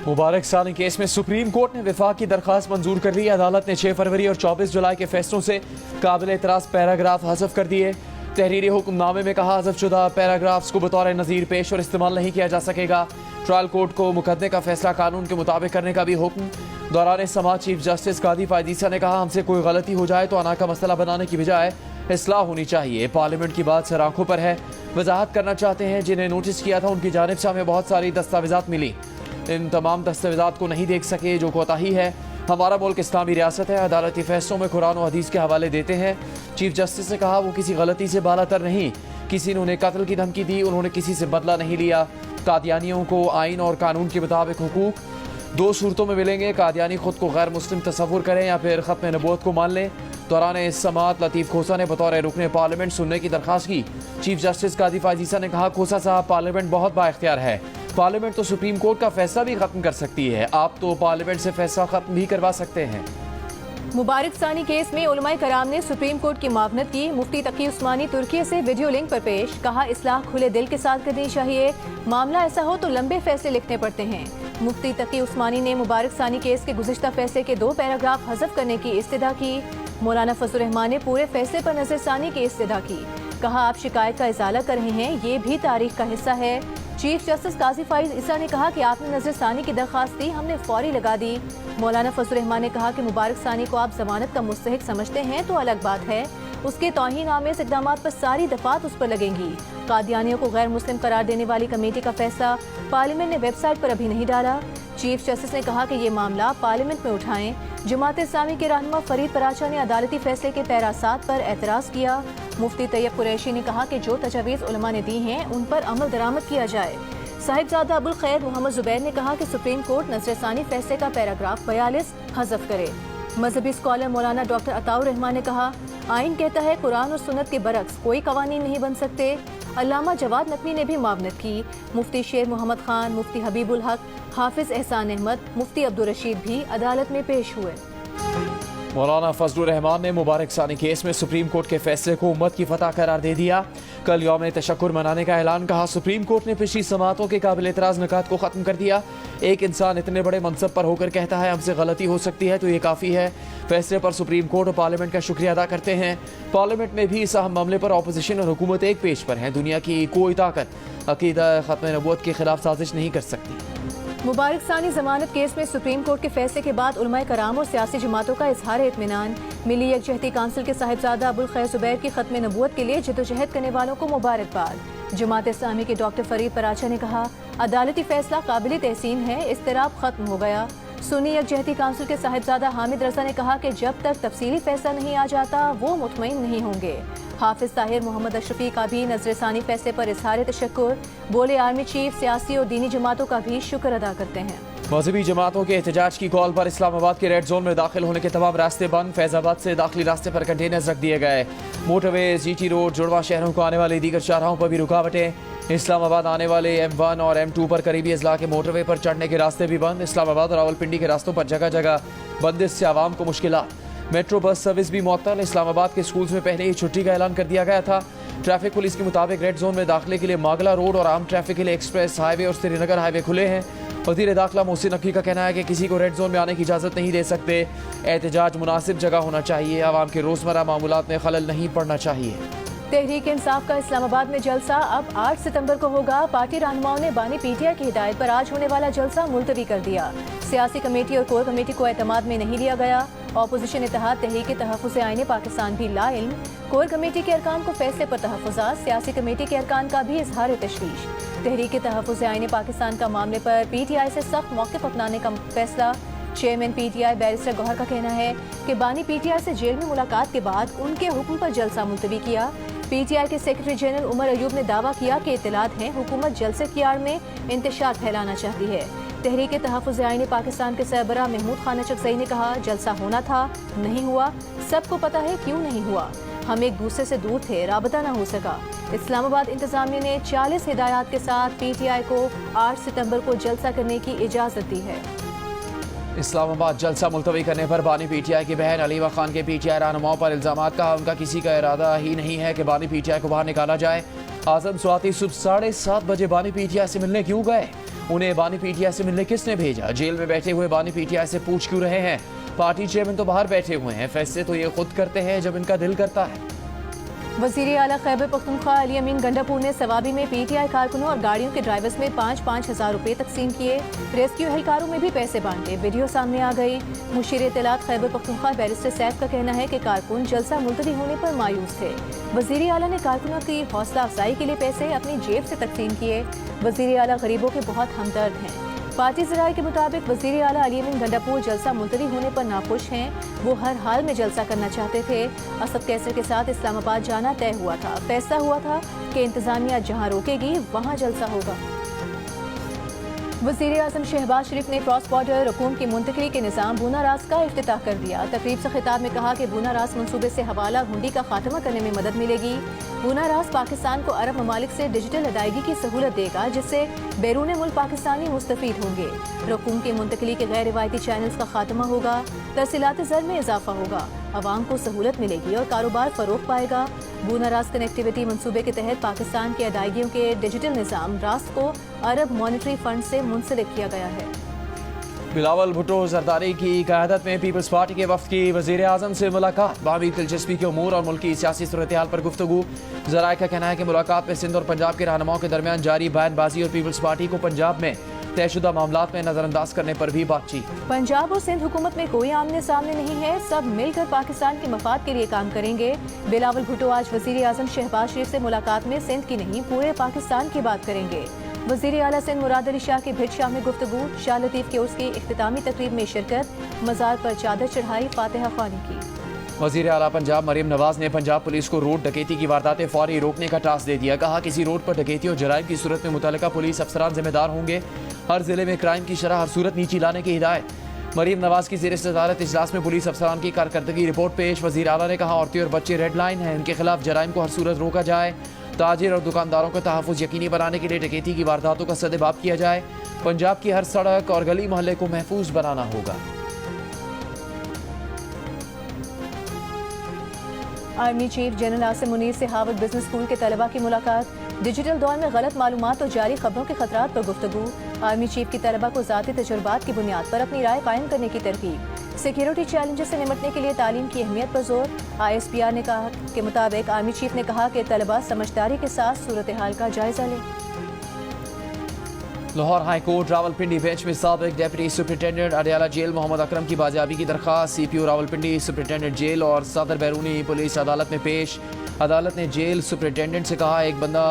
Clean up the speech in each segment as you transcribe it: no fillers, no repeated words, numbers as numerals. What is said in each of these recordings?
मुबारक सानी केस में supreme court ने विफाक की दरखास्त मंजूर कर ली। अदालत ने 6 फरवरी और 24 जुलाई के फैसलों से काबिल एतराज पैराग्राफ हज़फ कर दिए। तहरीरी हुक्मनामे में कहा हज़फ शुदा पैराग्राफ्स को बतौर नज़ीर पेश और इस्तेमाल नहीं किया जा सकेगा। ट्रायल कोर्ट को मुकदमे का फैसला कानून के मुताबिक करने का भी हुक्म। दौरान समाअत चीफ जस्टिस कादी फायदीसा ने कहा हमसे कोई गलती हो जाए तो अना का मसला बनाने की बजाय इस्लाह होनी चाहिए। पार्लियामेंट की बात सर आंखों पर है। वजाहत करना चाहते हैं जिन्हें नोटिस किया था उनकी जानिब से हमें बहुत सारी दस्तावेजात मिली। इन तमाम दस्तावेजात को नहीं देख सके जो कोताही है। हमारा मुल्क इस्लामी रियासत है। अदालती फैसलों में कुरान और हदीस के हवाले देते हैं। चीफ जस्टिस ने कहा वो किसी गलती से बालातर नहीं। किसी ने उन्हें कत्ल की धमकी दी, उन्होंने किसी से बदला नहीं लिया। कादियानियों को आइन और कानून के मुताबिक हुकूक 2 सूरतों में मिलेंगे। कादियानी खुद को गैर मुस्लिम तस्वुर करें या फिर खत्म नबूवत को मान लें। दौरान समाअत लतीफ़ खोसा ने बतौर रुकने पार्लियामेंट सुनने की दरख्वास्त की। चीफ जस्टिस कादी फायजीसा ने कहा खोसा साहब पार्लियामेंट बहुत बाइख्तियार है। पार्लियामेंट तो सुप्रीम कोर्ट का फैसला भी खत्म कर सकती है। आप तो पार्लियामेंट से फैसला खत्म भी करवा सकते हैं। मुबारक सानी केस में उलमाए कराम ने सुप्रीम कोर्ट की मावनत की। मुफ्ती तकी उस्मानी तुर्की से वीडियो लिंक पर पेश। कहा इस्लाह खुले दिल के साथ करनी चाहिए। मामला ऐसा हो तो लंबे फैसले लिखने पड़ते हैं। मुफ्ती तकी उस्मानी ने मुबारक सानी केस के गुज़िश्ता फैसले के 2 पैराग्राफ हज़फ करने की इस्तदा की। मौलाना फजलुर रहमान ने पूरे फैसले पर नजरसानी की इस्तदा की। कहा आप शिकायत का इजाला कर रहे हैं, ये भी तारीख का हिस्सा है। चीफ जस्टिस काजी फायजीसा ने कहा कि आपने नजरसानी की दरख्वास्त दी, हमने फौरी लगा दी। मौलाना फजलुर रहमान ने कहा कि मुबारक सानी को आप जमानत का मुस्तहिक समझते हैं तो अलग बात है। उसके तौहीन आमेज इक़दामात पर सारी दफात उस पर लगेंगी। कादियानियों को गैर मुस्लिम करार देने वाली कमेटी का फैसला पार्लियामेंट ने वेबसाइट पर अभी नहीं डाला। चीफ जस्टिस ने कहा कि ये मामला पार्लियामेंट में उठाएं। जमात इस्लामी के रहनुमा फरीद पराचा ने अदालती फैसले के पैरा 7 पर एतराज़ किया। मुफ्ती तैयब कुरैशी ने कहा कि जो तजवीज़ उलमा ने दी हैं उन पर अमल दरामद किया जाए। साहिबजादा अबुल खैर मोहम्मद जुबैर ने कहा कि सुप्रीम कोर्ट नजरसानी फैसले का पैराग्राफ 42 हज़फ करे। मजहबी स्कॉलर मौलाना डॉक्टर अताउर रहमान ने कहा आइन कहता है कुरान और सुन्नत के बरक्स कोई कवानीन नहीं बन सकते। अल्लामा जवाद नकवी ने भी मावनत की। मुफ्ती शेर मोहम्मद खान, मुफ्ती हबीबुल हक, हाफिज एहसान अहमद, मुफ्ती अब्दुल रशीद भी अदालत में पेश हुए। मौलाना फजलुर रहमान ने मुबारक सानी केस में सुप्रीम कोर्ट के फैसले को उम्मत की फतह करार दे दिया। कल यौम तशक्कुर मनाने का ऐलान। कहा सुप्रीम कोर्ट ने पिछली समाअतों के काबिल एतराज़ निकात को ख़त्म कर दिया। एक इंसान इतने बड़े मनसब पर होकर कहता है हमसे गलती हो सकती है तो ये काफ़ी है। फैसले पर सुप्रीम कोर्ट और पार्लियामेंट का शुक्रिया अदा करते हैं। पार्लियामेंट में भी इस अहम मामले पर अपोजिशन और हुकूमत एक पेज पर है। दुनिया की कोई ताकत अकीदा खत्म नबूवत के खिलाफ साजिश नहीं कर सकती। मुबारक सानी जमानत केस में सुप्रीम कोर्ट के फैसले के बाद उलमाए कराम और सियासी जमातों का इजहार इत्मीनान। मिली यकजहती काउंसिल के साहिबजादा अबुल खैर जुबैर की खत्म नबूवत के लिए जद्दोजहद करने वालों को मुबारकबाद। जमात इस्लामी के डॉक्टर फरीद पराचा ने कहा अदालती फैसला काबिल तहसीन है, इज़्तिराब खत्म हो गया। सुन्नी यकजहती काउंसिल के साहिबजादा हामिद रजा ने कहा कि जब तक तफसीली फैसला नहीं आ जाता वो मुतमईन नहीं होंगे। हाफिज ताहिर मोहम्मद अशरफी का भी नजरसानी फैसले पर इजहार तशक्कुर। बोले आर्मी चीफ सियासी और दीनी जमातों का भी शुक्र अदा करते हैं। मजहबी जमातों के एहतजाज की कॉल पर इस्लामाबाद के रेड जोन में दाखिल होने के तमाम रास्ते बंद। फैजाबाद से दाखिली रास्ते पर कंटेनर्स रख दिए गए। मोटरवे, जीटी रोड, जुड़वा शहरों को आने वाले दीगर शाहराहों पर भी रुकावटें। इस्लामाबाद आने वाले M1 और M2 पर करीबी अजला के मोटरवे पर चढ़ने के रास्ते भी बंद। इस्लामाबाद और रावलपिंडी के रास्तों पर जगह जगह बंदिश से आवाम को मुश्किलात। मेट्रो बस सर्विस भी मुअत्तल। इस्लामाबाद के स्कूल्स में पहले ही छुट्टी का ऐलान कर दिया गया था। ट्रैफिक पुलिस के मुताबिक रेड जोन में दाखिले के लिए मागला रोड और आम ट्रैफिक के लिए एक्सप्रेस हाईवे और श्रीनगर हाईवे खुले हैं। वज़ीर दाखिला मोहसिन नकवी का कहना है कि किसी को रेड जोन में आने की इजाज़त नहीं दे सकते। एहतजाज मुनासिब जगह होना चाहिए। आवाम के रोज़मर्रा मामूलात में खलल नहीं पड़ना चाहिए। तहरीक इंसाफ का इस्लामाबाद में जलसा अब 8 सितंबर को होगा। पार्टी रहनुमाओं ने बानी PTI की हिदायत पर आज होने वाला जलसा मुलतवी कर दिया। सियासी कमेटी और कोर कमेटी को एतमाद में नहीं लिया गया। अपोजिशन इत्तेहाद तहरीक तहफ़्फ़ुज़ आईन पाकिस्तान भी लाइल्म। कोर कमेटी के अरकान को फैसले पर तहफ़्फ़ुज़ात, सियासी कमेटी के अरकान का भी इजहार तशवीश। तहरीक तहफ़्फ़ुज़ आईन पाकिस्तान का मामले पर PTI से सख्त मौक़िफ़ अपनाने का फैसला। चेयरमैन PTI बैरिस्टर गौहर का कहना है कि बानी PTI से जेल में मुलाकात के बाद उनके हुक्म पर जलसा मुलतवी किया। PTI के सेक्रेटरी जनरल उमर अयूब ने दावा किया कि इत्तलात हैं हुकूमत जलसे की आड़ में इंतशार फैलाना चाहती है। तहरीक तहफ़्फ़ुज़ आईन पाकिस्तान के सरबराह महमूद खान अचकज़ई ने कहा जलसा होना था, नहीं हुआ। सबको पता है क्यों नहीं हुआ। हम एक दूसरे से दूर थे, राबता ना हो सका। इस्लामाबाद इंतजामिया ने 40 हिदायत के साथ PTI को 8 सितंबर को जलसा करने की इजाज़त दी है। इस्लामाबाद जलसा मुलतवी करने पर बानी PTI की बहन अलीमा खान के PTI रहनुमाओं पर इल्जामात। कहा उनका किसी का इरादा ही नहीं है कि बानी PTI को बाहर निकाला जाए। आज़म स्वाति सुबह 7:30 बजे बानी PTI से मिलने क्यों गए? उन्हें बानी पीटीआई से मिलने किसने भेजा? जेल में बैठे हुए बानी पीटीआई से पूछ क्यों रहे हैं? पार्टी चेयरमैन तो बाहर बैठे हुए हैं, फैसले तो ये खुद करते हैं जब इनका दिल करता है। वज़ीर आला खैबर पख्तूनख्वा अली अमीन गंडापुर ने सवाबी में पीटीआई कारकुनों और गाड़ियों के ड्राइवर्स में 5-5 हज़ार रुपए तकसीम किए। रेस्क्यू एहलकारों में भी पैसे बांटे। वीडियो सामने आ गई। मुशीर इत्तलात खैबर पख्तूनख्वा बैरिस्टर सैफ का कहना है कि कारकुन जलसा मुलतवी होने पर मायूस थे। वज़ीर आला ने कारकुनों की हौसला अफजाई के लिए पैसे अपनी जेब से तकसीम किए। वज़ीर आला गरीबों के बहुत हमदर्द हैं। पार्टी ज़राए के मुताबिक वज़ीर आला अली अमीन गंडापुर जलसा मुलतवी होने पर नाखुश हैं। वो हर हाल में जलसा करना चाहते थे। असद कैसर के साथ इस्लामाबाद जाना तय हुआ था। फैसला हुआ था कि इंतजामिया जहां रोकेगी वहां जलसा होगा। वज़ीर आज़म शहबाज शरीफ ने क्रॉस बॉर्डर रकूम की मुंतकली के निज़ाम बूना रास का इफ्तिताह कर दिया। तकरीब से खिताब में कहा कि बूना रास मनसूबे से हवाला हुंडी का खात्मा करने में मदद मिलेगी। बूना रास पाकिस्तान को अरब ममालिक से डिजिटल अदायगी की सहूलत देगा, जिससे बैरून मुल्क पाकिस्तानी मुस्तफीद होंगे। रकूम की मुंतकली के गैर रिवायती चैनल्स का खात्मा होगा। तरसीलात ज़र में इजाफा होगा। अवाम को सहूलत मिलेगी और कारोबार फरोग पाएगा। बूना रास कनेक्टिविटी मनसूबे के तहत पाकिस्तान की अदायगियों के डिजिटल निज़ाम रास को अरब मॉनिटरी फंड से मुंसलिक किया गया है। बिलावल भुट्टो जरदारी की क़यादत में पीपल्स पार्टी के वफ़द की वज़ीर आज़म से मुलाकात। बामी दिलचस्पी के उमूर और मुल्की सियासी सूरत-ए-हाल पर गुफ्तगू। ज़राए का कहना है कि मुलाकात में सिंध और पंजाब के रहनुमाओं के दरमियान जारी बयानबाजी और पीपल्स पार्टी को पंजाब में तयशुदा मामलात में नजरअंदाज करने पर भी बातचीत। पंजाब और सिंध हुकूमत में कोई आमने सामने नहीं है, सब मिलकर पाकिस्तान के मफाद के लिए काम करेंगे। बिलावल भुट्टो आज वज़ीर आज़म शहबाज शरीफ से मुलाकात में सिंध की नहीं पूरे पाकिस्तान की बात करेंगे। वज़ीर आला सिंध मुराद अली शाह की भिट शाह में गुफ्तगू। शाह लतीफ़ के उसकी इख्तितामी तकरीब में शिरकत। मज़ार पर चादर चढ़ाई, फातिहा ख्वानी की। वज़ीर आला पंजाब मरीम नवाज ने पंजाब पुलिस को रोड डकैती की वारदातें फौरी रोकने का टास्क दे दिया। कहा किसी रोड पर डकैती और जराइम की सूरत में मुतल्लिका पुलिस अफसरान जिम्मेदार होंगे। हर जिले में क्राइम की शरह हर सूरत नीची लाने की हिदायत। मरीम नवाज की ज़ेर सदारत इजलास में पुलिस अफसरान की कारकर्दगी रिपोर्ट पेश। वज़ीर आला ने कहा औरतें और बच्चे रेड लाइन हैं, इनके खिलाफ जराइम को हर सूरत रोका जाए। ताजिर और दुकानदारों का तहफ़्फ़ुज़ यकीनी बनाने के लिए डकैती की वारदातों का सदेबाब किया जाए। पंजाब की हर सड़क और गली मोहल्ले को महफूज बनाना होगा। Army chief general Asim Munir से हार्वर्ड बिजनेस स्कूल के तलबा की मुलाकात। डिजिटल दौर में गलत मालूमात और जारी खबरों के खतरात पर गुफ्तगू। आर्मी चीफ की तलबा को ज़ाती तजुर्बात की बुनियाद पर अपनी राय कायम करने की तरकीब। सिक्योरिटी चैलेंजेस से निपटने के लिए तालीम की अहमियत पर जोर। ISPR ने कहा के मुताबिक आर्मी चीफ ने कहा कि तलबा समझदारी के साथ सूरत हाल का जायजा लें। Lahore high court Rawalpindi bench में साबिक deputy superintendent Adiala jail Mohammad Akram की बाजियाबी की दरख्वास्त। CPO रावलपिंडी, सुपरिटेंडेंट जेल और सदर बैरूनी पुलिस अदालत में पेश। अदालत ने जेल सुपरिटेंडेंट से कहा एक बंदा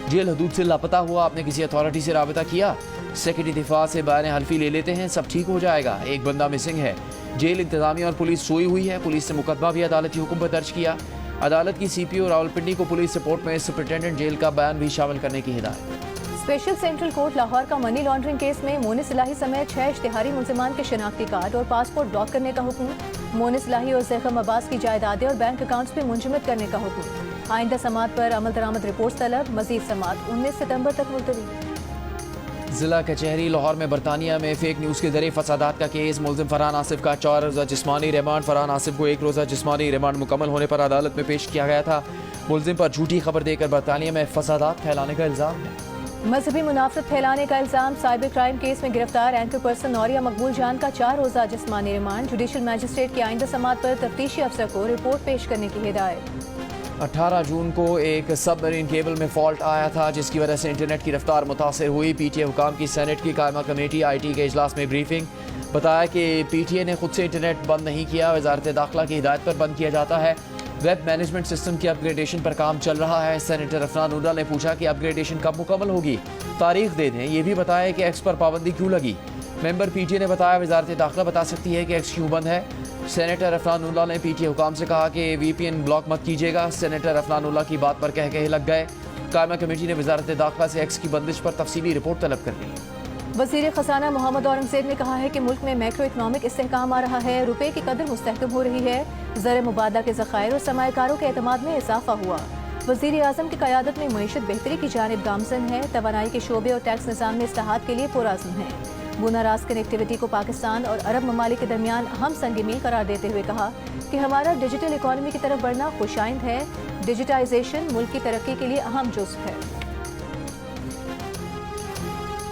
जेल हदूद से लापता हुआ, आपने किसी अथॉरिटी से राबता किया? सेक्रेटरी दिफा से बयान हल्फी ले लेते हैं, सब ठीक हो जाएगा। एक बंदा मिसिंग है। जेल इंतजामिया और पुलिस सोई हुई है। पुलिस ने मुकदमा भी अदालती हुक्म पर दर्ज किया। अदालत की CPO रावलपिंडी को पुलिस रिपोर्ट में सुपरिटेंडेंट जेल का बयान भी शामिल करने की हिदायत। स्पेशल सेंट्रल कोर्ट लाहौर का मनी लॉन्ड्रिंग केस में मोनिस इलाही समेत 6 इश्तिहारी मुल्जिमान के शनाख्ती कार्ड और पासपोर्ट ब्लॉक करने का हुक्म। मोनिस इलाही और ज़ैख़म अब्बास की जायदादें और बैंक अकाउंट्स में मुंजमद करने का हुक्म। आइंदा समात पर अमल दरामद रिपोर्ट तलब। मजीद समात 19 सितंबर तक मुलतवी। जिला कचहरी लाहौर में बरतानिया में फेक न्यूज़ के जरिए फसादात का केस। मुल्जिम फरहान आसिफ का 4 रोज़ा जिस्मानी रिमांड। फरहान आसिफ को 1 रोज़ा जिस्मानी रिमांड मुकम्मल होने पर अदालत में पेश किया गया था। मुल्जिम पर झूठी खबर देकर बरतानिया में फसादात फैलाने का इल्ज़ाम है। मजहबी मुनाफरत फैलाने का इल्ज़ाम। साइबर क्राइम केस में गिरफ्तार एंकर पर्सन नौरिया मकबूल जान का 4 रोज़ा जिस्मानी रिमांड। जुडिशल मैजिस्ट्रेट की आइंदा समात पर तफ्तीशी अफसर को रिपोर्ट पेश करने की हिदायत। 18 जून को एक सबमरीन केबल में फॉल्ट आया था, जिसकी वजह से इंटरनेट की रफ्तार मुतासर हुई। PTA हुकाम की सेनेट की कायमा कमेटी IT के इजलास में ब्रीफिंग। बताया कि PTA ने खुद से इंटरनेट बंद नहीं किया, वजारत दाखिला की हिदायत पर बंद किया जाता है। वेब मैनेजमेंट सिस्टम की अपग्रेडेशन पर काम चल रहा है। सेनेटर अफनान उल्ला ने पूछा कि अपग्रेडेशन कब मुकम्मल होगी, तारीख दे दें। ये भी बताया कि एक्स पर पाबंदी क्यों लगी। मेंबर PTA ने बताया वजारत दाखिला बता सकती है कि एक्स क्यों बंद है। सेनेटर अफनान उल्ला ने PTA हुकाम से कहा कि VPN ब्लॉक मत कीजिएगा। सेनेटर अफनान उल्ला की बात पर कह लग गए। कायमा कमेटी ने वजारत दाखिला से एक्स की बंदिश पर तफसीली रिपोर्ट तलब कर ली। वज़ीर ख़जाना मोहम्मद औरंगज़ेब ने कहा है कि मुल्क में मैक्रो इकनॉमिक इस्तेहकाम आ रहा है। रुपये की कदर मुस्तहकम हो रही है। ज़र मुबादला के ज़खायर और सरमायाकारों के एतमाद में इजाफा हुआ। वज़ीर आज़म की क़यादत में मईशत बेहतरी की जानिब गामज़न है। तवानाई के शोबे और टैक्स निज़ाम में इस्लाहात के लिए पुरअज़्म है। बूना रास कनेक्टिविटी को पाकिस्तान और अरब ममालिक के दरमियान अहम संग मील करार देते हुए कहा कि हमारा डिजिटल इकॉनमी की तरफ बढ़ना खुशाइंद है। डिजिटाइजेशन मुल्क की तरक्की के लिए अहम जुज़्व है।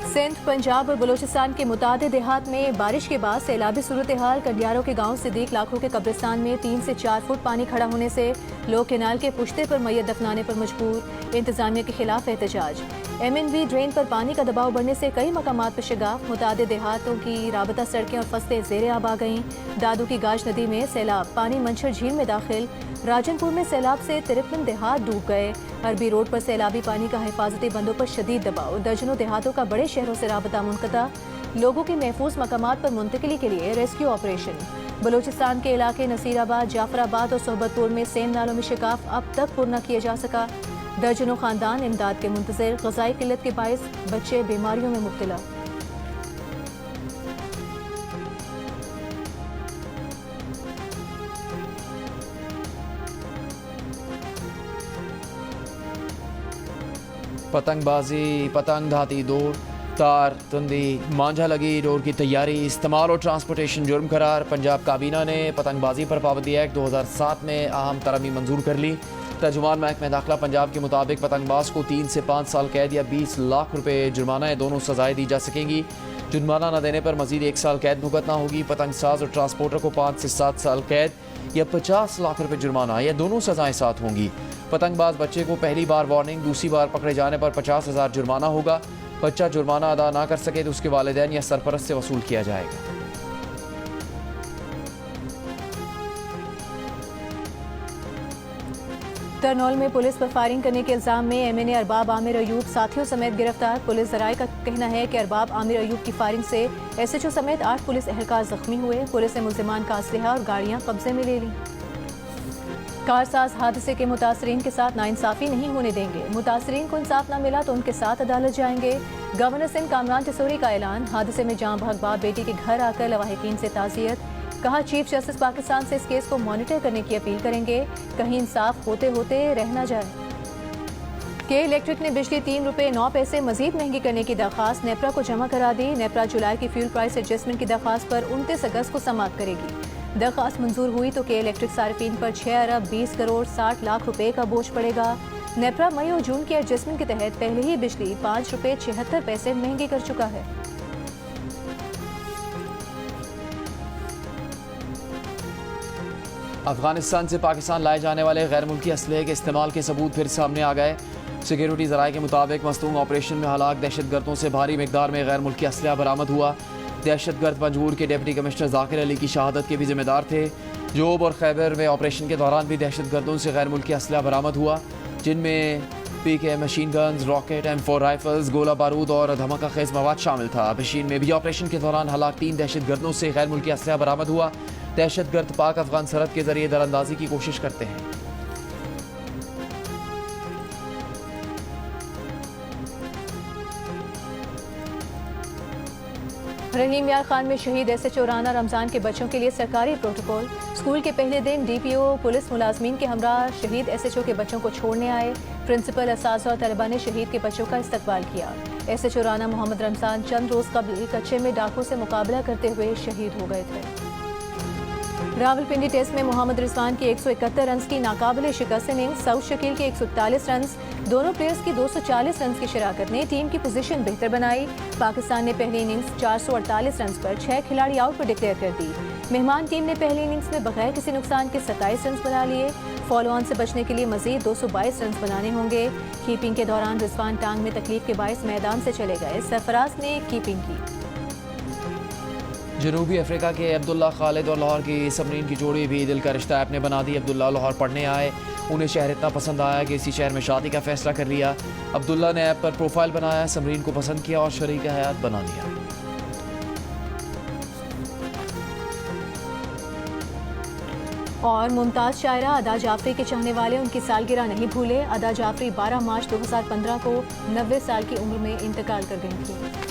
सिंध, पंजाब और बलूचिस्तान के मुतादिद देहात में बारिश के बाद सैलाबी सूरत हाल। कंडियारों के गांव सिद्दीक लाखों के कब्रिस्तान में 3 से 4 फुट पानी खड़ा होने से लोग कैनाल के पुश्ते पर मैयत दफनाने पर मजबूर। इंतजामिया के खिलाफ एहतजाज। MNV ड्रेन पर पानी का दबाव बढ़ने से कई मकामात पर शिगाफ। मुतादिद देहातों की राबता सड़कें और फसलें ज़ेरे आब आ गईं। दादू की गाज नदी में सैलाब, पानी मंछर झील में दाखिल। राजनपुर में सैलाब से 53 देहात डूब गए। अरबी रोड पर सैलाबी पानी का हिफाजती बंदों पर शदीद दबाव। दर्जनों देहातों का बड़े शहरों से राबता मुनक़ता। लोगों की महफूज मकामात पर मुंतकिली के लिए रेस्क्यू ऑपरेशन। बलूचिस्तान के इलाके नसीराबाद, जाफराबाद और सोहबतपुर में सेम नालों में शिकाफ अब तक पुर न किया जा सका। दर्जनों खानदान इमदाद के मुंतज़िर। ग़िज़ाई किल्लत के बायस बच्चे बीमारियों में मुब्तला। पतंगबाजी, पतंग धाती दौड़, तार तंदी, मांझा लगी डोर की तैयारी, इस्तेमाल और ट्रांसपोर्टेशन जुर्म करार। पंजाब काबीना ने पतंगबाजी पर पाबंदी एक्ट 2007 में अहम तरमीम मंजूर कर ली। तर्जुमान महकमा दाखिला पंजाब के मुताबिक पतंगबाज को 3 से 5 साल कैद या 20 लाख रुपए जुर्माना है दोनों सजाएं दी जा सकेंगी। जुर्माना न देने पर मजीद 1 साल कैद भुगतना होगी। पतंगसाज और ट्रांसपोर्टर को 5 से 7 साल कैद या 50 लाख रुपए जुर्माना या दोनों सजाएं साथ होंगी। पतंगबाज बच्चे को पहली बार वार्निंग, दूसरी बार पकड़े जाने पर 50,000 जुर्माना होगा। बच्चा जुर्माना अदा ना कर सके तो उसके वालिदैन या सरपरस्त से वसूल किया जाएगा। तरनौल में पुलिस पर फायरिंग करने के इल्जाम में MNA अरबाब आमिर अयूब साथियों समेत गिरफ्तार। पुलिस ज़राए का कहना है कि अरबाब आमिर अयूब की फायरिंग से SHO समेत 8 पुलिस एहलकार जख्मी हुए। पुलिस ने मुल्जिमान का असलहा और गाड़ियां कब्जे में ले ली। कारसाज हादसे के मुतासरीन के साथ नाइंसाफी नहीं होने देंगे। मुतासरीन को इंसाफ न मिला तो उनके साथ अदालत जाएंगे। गवर्नर सिंध कामरान टिसोरी का ऐलान। हादसे में जाँ बहक बाप बेटी के घर आकर लवाहिकीन से ताज़ियत। कहा चीफ जस्टिस पाकिस्तान से इस केस को मॉनिटर करने की अपील करेंगे, कहीं इंसाफ होते होते रह न जाए। के इलेक्ट्रिक ने बिजली 3 रुपये 9 पैसे मजीद महंगी करने की दरख्वास्त नेपरा को जमा करा दी। नेपरा जुलाई की फ्यूल प्राइस एडजस्टमेंट की दरख्वास्त पर 29 अगस्त को समाअत करेगी। दरख्वास्त मंजूर हुई तो के इलेक्ट्रिक सार्फिन पर 6 अरब 20 करोड़ 60 लाख रुपए का बोझ पड़ेगा। नेपरा मई और जून की एडजस्टमेंट के तहत पहले ही बिजली 5 रुपये 76 पैसे महंगी कर चुका है। अफगानिस्तान से पाकिस्तान लाए जाने वाले गैर मुल्की असलहे के इस्तेमाल के सबूत फिर सामने आ गए। सिक्योरिटी ज़राए के मुताबिक मस्तूम ऑपरेशन में हलाक दहशतगर्दों से भारी मिकदार में गैर मुल्की असलहा बरामद हुआ। दहशतगर्द पंजूर के डिप्टी कमिश्नर जाकिर अली की शहादत के भी जिम्मेदार थे। जोब और खैबर में ऑपरेशन के दौरान भी दहशतगर्दों से गैर मुल्की असलहा बरामद हुआ, जिनमें PK machine guns, rocket, M4 rifles, गोला बारूद और धमाका खेज मवाद शामिल था। बशीन में भी ऑपरेशन के दौरान हलाक 3 दहशतगर्दों से गैर मुल्की असलहा बरामद हुआ। दहशतगर्द पाक अफगान सरहद के जरिए दरअंदाजी की कोशिश करते हैं। रहीम यार खान में शहीद SHO राना रमजान के बच्चों के लिए सरकारी प्रोटोकॉल। स्कूल के पहले दिन DPO पुलिस मुलाजमीन के हमरा शहीद SHO के बच्चों को छोड़ने आए। प्रिंसिपल, असातिज़ा और तलबा ने शहीद के बच्चों का इस्तकबाल किया। SHO राना मोहम्मद रमजान चंद रोज कबल कच्चे में डाकू से मुकाबला करते हुए शहीद हो गए थे। रावलपिंडी टेस्ट में मोहम्मद रिजवान की 171 रन की नाकाबिले शिकस्त इनिंग्स, सऊद शकील के 141 रन, दोनों प्लेयर्स की 240 रन की शराकत ने टीम की पोजीशन बेहतर बनाई। पाकिस्तान ने पहली इनिंग्स 448 रन पर 6 खिलाड़ी आउट पर डिक्लेयर कर दी। मेहमान टीम ने पहली इनिंग्स में बगैर किसी नुकसान के 27 रन बना लिए। फॉलो ऑन से बचने के लिए मजीद 222 रन बनाने होंगे। कीपिंग के दौरान रिजवान टांग में तकलीफ के बायस मैदान से चले गए। सरफराज ने कीपिंग की। जनूबी अफ्रीका के अब्दुल्ला खालिद और लाहौर की समरीन की जोड़ी भी दिल का रिश्ता ऐप ने बना दी। अब्दुल्ला लाहौर पढ़ने आए, उन्हें शहर इतना पसंद आया कि इसी शहर में शादी का फैसला कर लिया। अब्दुल्ला ने ऐप पर प्रोफाइल बनाया, समरीन को पसंद किया और शरीक हयात बना लिया। और मुमताज़ शायरा अदा जाफरी के चाहने वाले उनकी सालगिरह नहीं भूले। अदा जाफरी 12 मार्च 2015 को 90 साल की उम्र में इंतकाल कर गई थी।